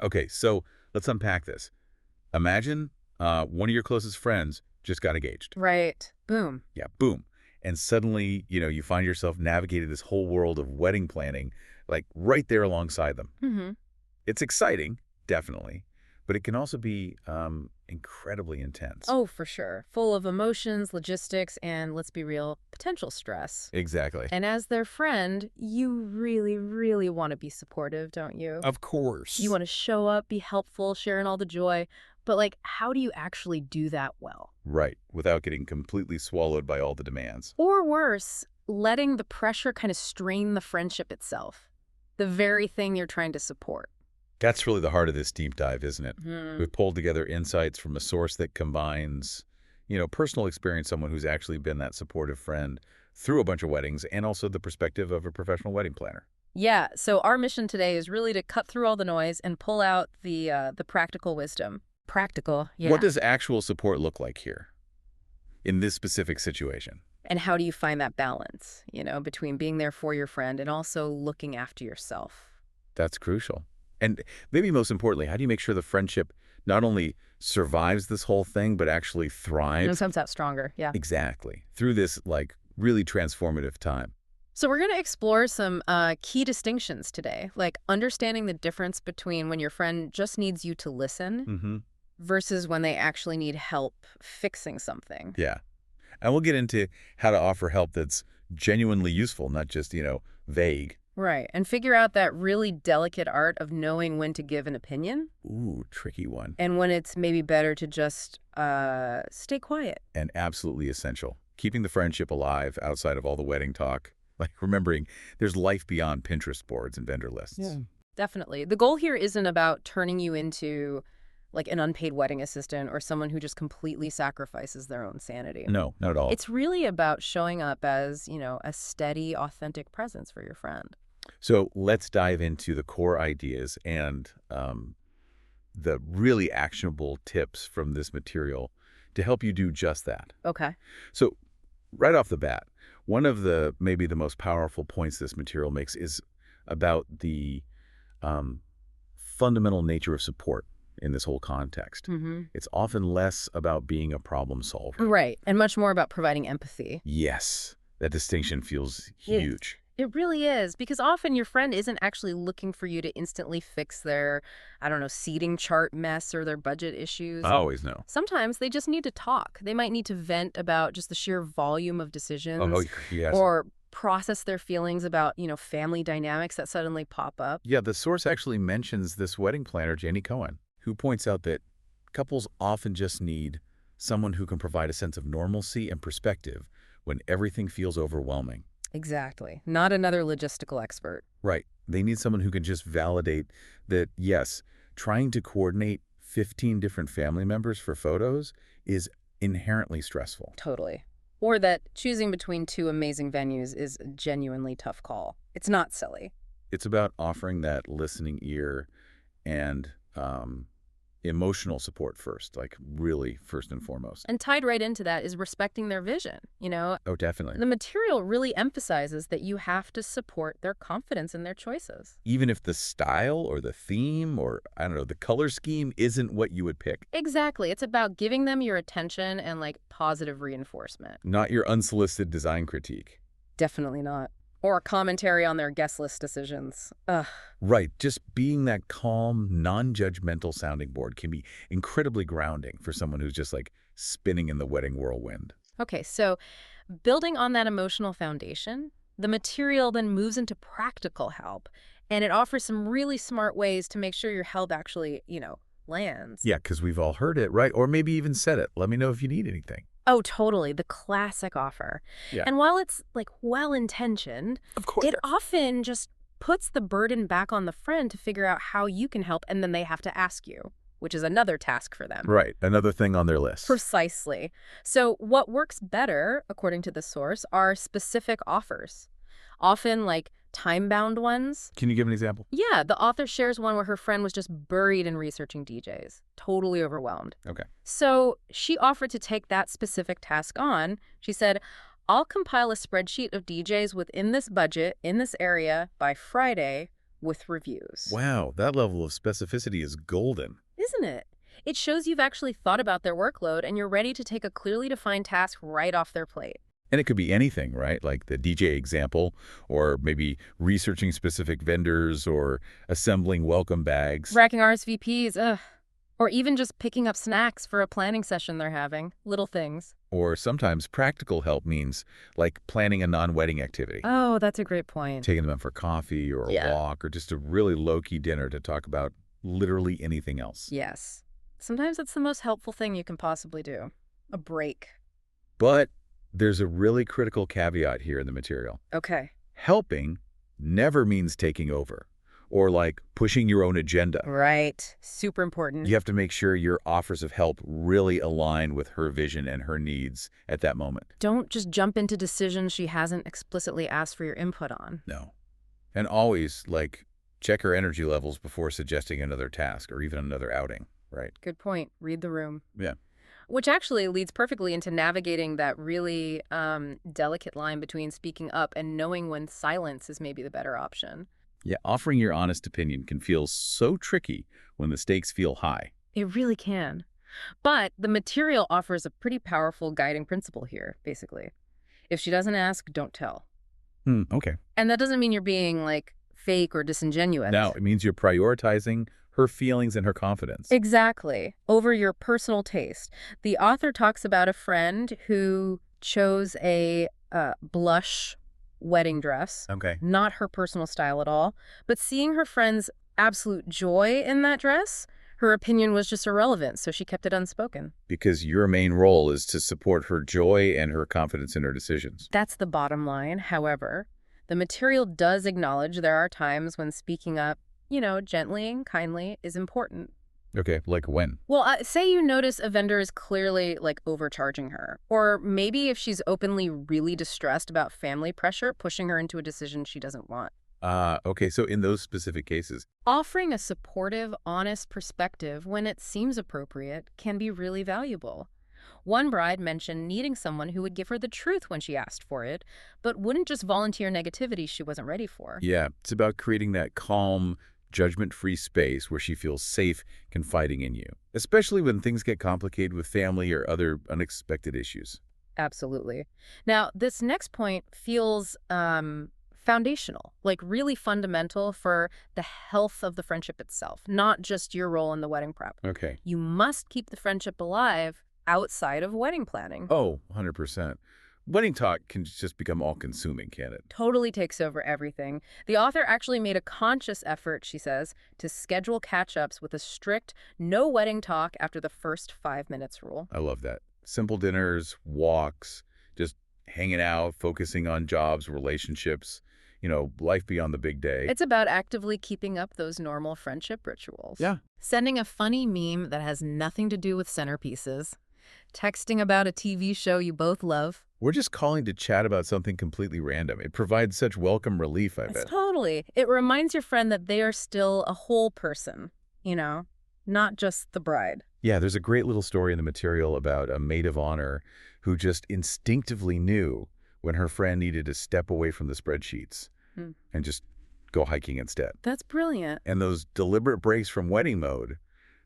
Okay, so let's unpack this. Imagine one of your closest friends just got engaged. Right. Boom. Yeah, boom. And suddenly, you find yourself navigating this whole world of wedding planning, like right there alongside them. Mm-hmm. It's exciting, definitely, but it can also be incredibly intense. Oh, for sure. Full of emotions, logistics, and let's be real, potential stress. Exactly. And as their friend, you really, really want to be supportive, don't you? Of course. You want to show up, be helpful, sharing all the joy. But, like, how do you actually do that well? Right, without getting completely swallowed by all the demands. Or worse, letting the pressure kind of strain the friendship itself, the very thing you're trying to support. That's really the heart of this deep dive, isn't it? Hmm. We've pulled together insights from a source that combines, personal experience, someone who's actually been that supportive friend through a bunch of weddings, and also the perspective of a professional wedding planner. Yeah, so our mission today is really to cut through all the noise and pull out the practical wisdom. Practical, yeah. What does actual support look like here in this specific situation? And how do you find that balance, between being there for your friend and also looking after yourself? That's crucial. And maybe most importantly, how do you make sure the friendship not only survives this whole thing, but actually thrives? Comes out stronger, yeah. Exactly. Through this, really transformative time. So we're going to explore some key distinctions today, like understanding the difference between when your friend just needs you to listen Mm-hmm. versus when they actually need help fixing something. Yeah. And we'll get into how to offer help that's genuinely useful, not just, vague. Right, and figure out that really delicate art of knowing when to give an opinion Ooh, tricky one. and when it's maybe better to just stay quiet. And absolutely essential. Keeping the friendship alive outside of all the wedding talk. Like remembering there's life beyond Pinterest boards and vendor lists. Yeah. Definitely. The goal here isn't about turning you into like an unpaid wedding assistant or someone who just completely sacrifices their own sanity. No, not at all. It's really about showing up as, a steady, authentic presence for your friend. So let's dive into the core ideas and the really actionable tips from this material to help you do just that. Okay. So right off the bat, one of maybe the most powerful points this material makes is about the fundamental nature of support in this whole context. Mm-hmm. It's often less about being a problem solver. Right. And much more about providing empathy. Yes, that distinction feels huge. It really is, because often your friend isn't actually looking for you to instantly fix their, I don't know, seating chart mess or their budget issues. I always know. Sometimes they just need to talk. They might need to vent about just the sheer volume of decisions Oh, yes. or process their feelings about, family dynamics that suddenly pop up. Yeah, the source actually mentions this wedding planner, Janie Cohen, who points out that couples often just need someone who can provide a sense of normalcy and perspective when everything feels overwhelming. Exactly. Not another logistical expert. Right. They need someone who can just validate that, yes, trying to coordinate 15 different family members for photos is inherently stressful. Totally. Or that choosing between two amazing venues is a genuinely tough call. It's not silly. It's about offering that listening ear and emotional support first, like really first and foremost. And tied right into that is respecting their vision. Oh, definitely. The material really emphasizes that you have to support their confidence in their choices. Even if the style or the theme or, I don't know, the color scheme isn't what you would pick. Exactly. It's about giving them your attention and positive reinforcement. Not your unsolicited design critique. Definitely not. Or a commentary on their guest list decisions. Ugh. Right. Just being that calm, non-judgmental sounding board can be incredibly grounding for someone who's just spinning in the wedding whirlwind. Okay, so building on that emotional foundation, the material then moves into practical help, and it offers some really smart ways to make sure your help actually, lands. Yeah, because we've all heard it, right? Or maybe even said it. Let me know if you need anything. Oh, totally. The classic offer. Yeah. And while it's well-intentioned, Of course. it often just puts the burden back on the friend to figure out how you can help, and then they have to ask you, which is another task for them. Right. Another thing on their list. Precisely. So what works better, according to the source, are specific offers. Often time-bound ones. Can you give an example? Yeah, the author shares one where her friend was just buried in researching DJs, totally overwhelmed. Okay. So she offered to take that specific task on. She said, I'll compile a spreadsheet of DJs within this budget, in this area, by Friday, with reviews. Wow, that level of specificity is golden. Isn't it? It shows you've actually thought about their workload and you're ready to take a clearly defined task right off their plate. And it could be anything, right? Like the DJ example, or maybe researching specific vendors or assembling welcome bags. Racking RSVPs, ugh. Or even just picking up snacks for a planning session they're having. Little things. Or sometimes practical help means like planning a non-wedding activity, Oh, that's a great point. taking them out for coffee or a Yeah. walk or just a really low-key dinner to talk about literally anything else. Yes. Sometimes that's the most helpful thing you can possibly do. A break. But there's a really critical caveat here in the material. Okay. Helping never means taking over or like pushing your own agenda. Right. Super important. You have to make sure your offers of help really align with her vision and her needs at that moment. Don't just jump into decisions she hasn't explicitly asked for your input on. No. And always, like, check her energy levels before suggesting another task or even another outing, right? Good point. Read the room. Yeah. Which actually leads perfectly into navigating that really delicate line between speaking up and knowing when silence is maybe the better option. Yeah, offering your honest opinion can feel so tricky when the stakes feel high. It really can. But the material offers a pretty powerful guiding principle here, basically. If she doesn't ask, don't tell. Okay. And that doesn't mean you're being, like, fake or disingenuous. Now, it means you're prioritizing her feelings and her confidence. Exactly. Over your personal taste. The author talks about a friend who chose a blush wedding dress. Okay. Not her personal style at all. But seeing her friend's absolute joy in that dress, her opinion was just irrelevant, so she kept it unspoken. Because your main role is to support her joy and her confidence in her decisions. That's the bottom line. However, the material does acknowledge there are times when speaking up, gently and kindly is important. Okay, like when? Well, say you notice a vendor is clearly, like, overcharging her. Or maybe if she's openly really distressed about family pressure, pushing her into a decision she doesn't want. Okay, so in those specific cases. Offering a supportive, honest perspective when it seems appropriate can be really valuable. One bride mentioned needing someone who would give her the truth when she asked for it, but wouldn't just volunteer negativity she wasn't ready for. Yeah, it's about creating that calm, judgment-free space where she feels safe confiding in you, especially when things get complicated with family or other unexpected issues. Absolutely. Now, this next point feels foundational, like really fundamental for the health of the friendship itself, not just your role in the wedding prep. Okay. You must keep the friendship alive outside of wedding planning. Oh, 100%. Wedding talk can just become all-consuming, can't it? Totally takes over everything. The author actually made a conscious effort, she says, to schedule catch-ups with a strict no wedding talk after the first 5 minutes rule. I love that. Simple dinners, walks, just hanging out, focusing on jobs, relationships, life beyond the big day. It's about actively keeping up those normal friendship rituals. Yeah. Sending a funny meme that has nothing to do with centerpieces. Texting about a TV show you both love. We're just calling to chat about something completely random. It provides such welcome relief, I bet. Totally. It reminds your friend that they are still a whole person, not just the bride. Yeah, there's a great little story in the material about a maid of honor who just instinctively knew when her friend needed to step away from the spreadsheets and just go hiking instead. That's brilliant. And those deliberate breaks from wedding mode,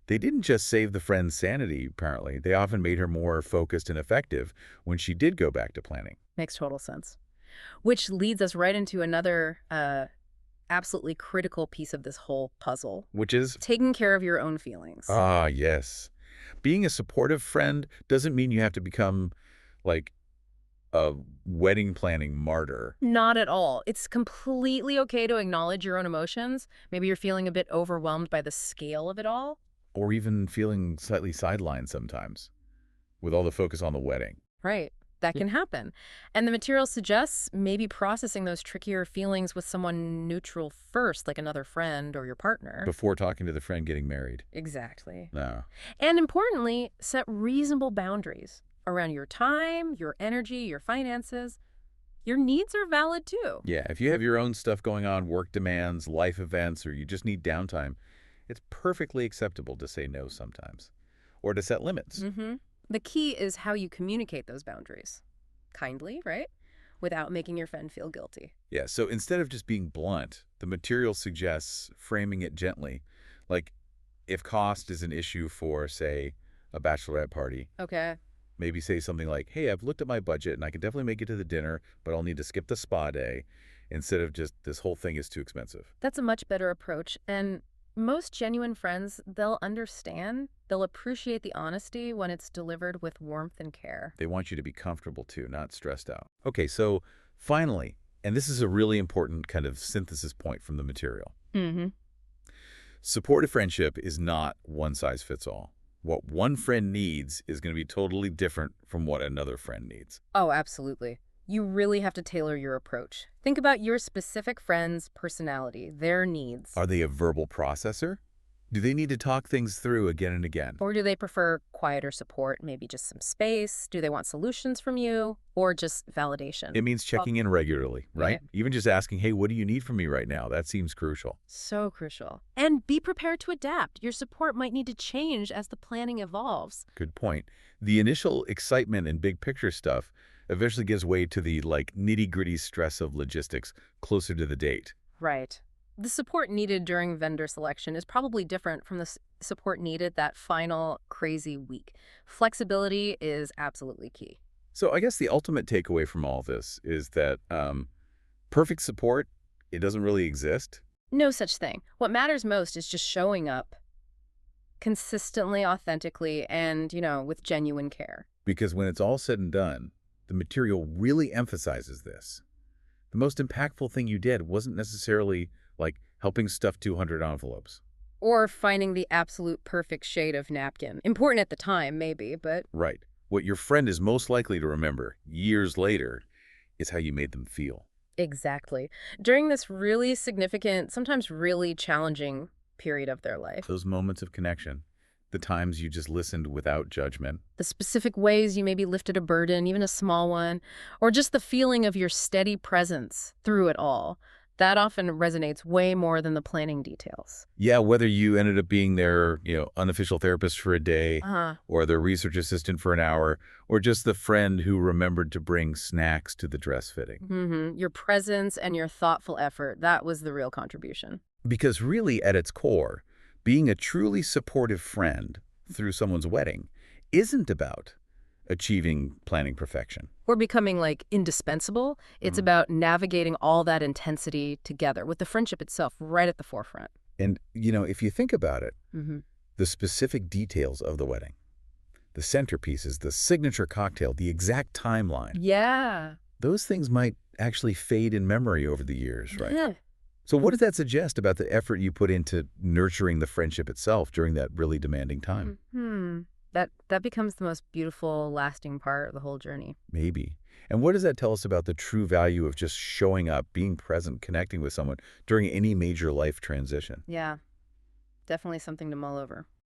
they didn't just save the friend's sanity, apparently. They often made her more focused and effective when she did go back to planning. Makes total sense. Which leads us right into another absolutely critical piece of this whole puzzle. Which is? Taking care of your own feelings. Ah, yes. Being a supportive friend doesn't mean you have to become, like, a wedding planning martyr. Not at all. It's completely okay to acknowledge your own emotions. Maybe you're feeling a bit overwhelmed by the scale of it all. Or even feeling slightly sidelined sometimes, with all the focus on the wedding. Right. That can happen. And the material suggests maybe processing those trickier feelings with someone neutral first, like another friend or your partner. Before talking to the friend getting married. Exactly. No. And importantly, set reasonable boundaries around your time, your energy, your finances. Your needs are valid too. Yeah, if you have your own stuff going on, work demands, life events, or you just need downtime, it's perfectly acceptable to say no sometimes, or to set limits. The key is how you communicate those boundaries. Kindly, right? without making your friend feel guilty. Yeah, so instead of just being blunt, the material suggests framing it gently. Like, if cost is an issue for, say, a bachelorette party, Okay. maybe say something like, hey, I've looked at my budget and I can definitely make it to the dinner, but I'll need to skip the spa day, instead of just this whole thing is too expensive. That's a much better approach. And most genuine friends, they'll understand, they'll appreciate the honesty when it's delivered with warmth and care. They want you to be comfortable too, not stressed out. Okay, so finally, and this is a really important kind of synthesis point from the material, Mm-hmm. supportive friendship is not one size fits all. What one friend needs is going to be totally different from what another friend needs. Oh, absolutely. You really have to tailor your approach. Think about your specific friend's personality, their needs. Are they a verbal processor? Do they need to talk things through again and again? Or do they prefer quieter support, maybe just some space? Do they want solutions from you or just validation? It means checking in regularly, right? Right. Even just asking, hey, what do you need from me right now? That seems crucial. So crucial. And be prepared to adapt. Your support might need to change as the planning evolves. Good point. The initial excitement and big picture stuff eventually gives way to the nitty-gritty stress of logistics closer to the date. Right. The support needed during vendor selection is probably different from the support needed that final crazy week. Flexibility is absolutely key. So I guess the ultimate takeaway from all this is that perfect support, it doesn't really exist. No such thing. What matters most is just showing up consistently, authentically, and, with genuine care. Because when it's all said and done, the material really emphasizes this. The most impactful thing you did wasn't necessarily like helping stuff 200 envelopes. Or finding the absolute perfect shade of napkin. Important at the time, maybe, but Right. What your friend is most likely to remember years later is how you made them feel. exactly. During this really significant, sometimes really challenging period of their life. Those moments of connection, the times you just listened without judgment. The specific ways you maybe lifted a burden, even a small one, or just the feeling of your steady presence through it all. That often resonates way more than the planning details. Yeah, whether you ended up being their, unofficial therapist for a day, Uh-huh. or their research assistant for an hour, or just the friend who remembered to bring snacks to the dress fitting. Your presence and your thoughtful effort, that was the real contribution. Because really, at its core, being a truly supportive friend through someone's wedding isn't about achieving planning perfection. Or becoming indispensable. It's about navigating all that intensity together with the friendship itself right at the forefront. And, if you think about it, Mm-hmm. the specific details of the wedding, the centerpieces, the signature cocktail, the exact timeline, Yeah. those things might actually fade in memory over the years, right? Yeah. So what does that suggest about the effort you put into nurturing the friendship itself during that really demanding time? Hmm. That becomes the most beautiful, lasting part of the whole journey. Maybe. And what does that tell us about the true value of just showing up, being present, connecting with someone during any major life transition? Yeah. Definitely something to mull over.